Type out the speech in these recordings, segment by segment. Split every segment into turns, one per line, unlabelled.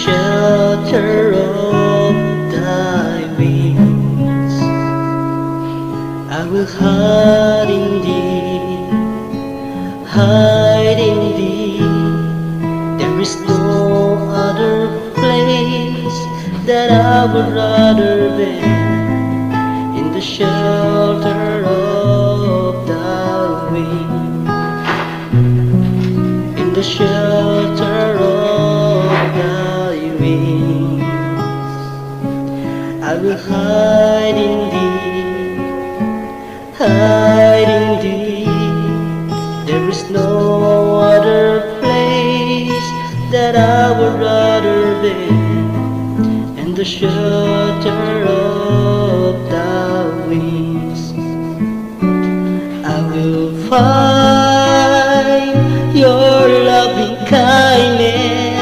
shelter of thy wings. I will hide in thee, hide in thee. There is no other place that I would rather be, in the shelter of thy wings, in the shelter of thy wings. I will hide in thee, hide in thee. There is no other place that I would rather be, in the shelter of thy wings. I will find your loving kindness.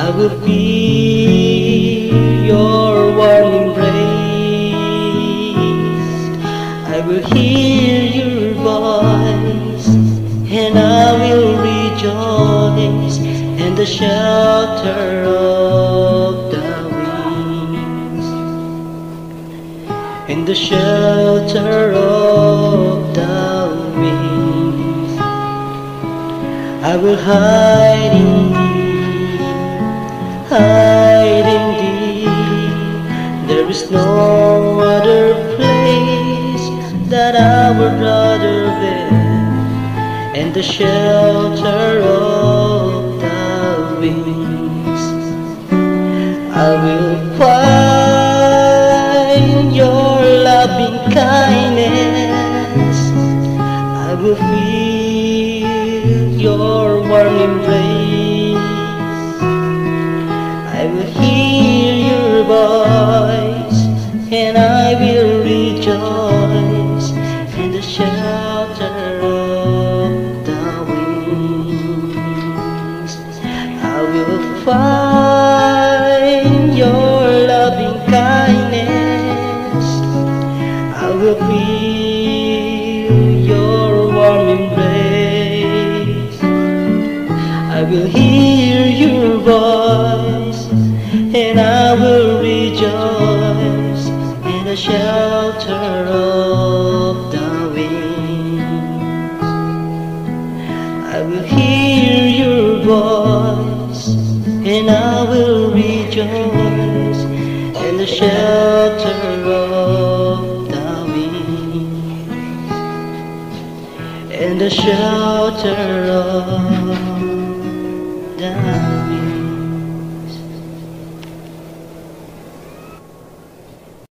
I will feel your warm embrace. I will hear your voice, and I will rejoice in the shelter of thy wings, in the shelter of thy wings. I will hide in thee, hide in thee. There is no other place that I would rather be, in the shelter of thy wings. I will find your loving kindness. I will feel your warm embrace. I will hear your voice, and I will rejoice in the shelter of thy wings. I will find your loving kindness. I will feel your warm embrace. I will hear your voice, and I will rejoice in the shelter of thy wings. I will hear your voice, and I will rejoice in the shelter of thy wings, in the shelter of thy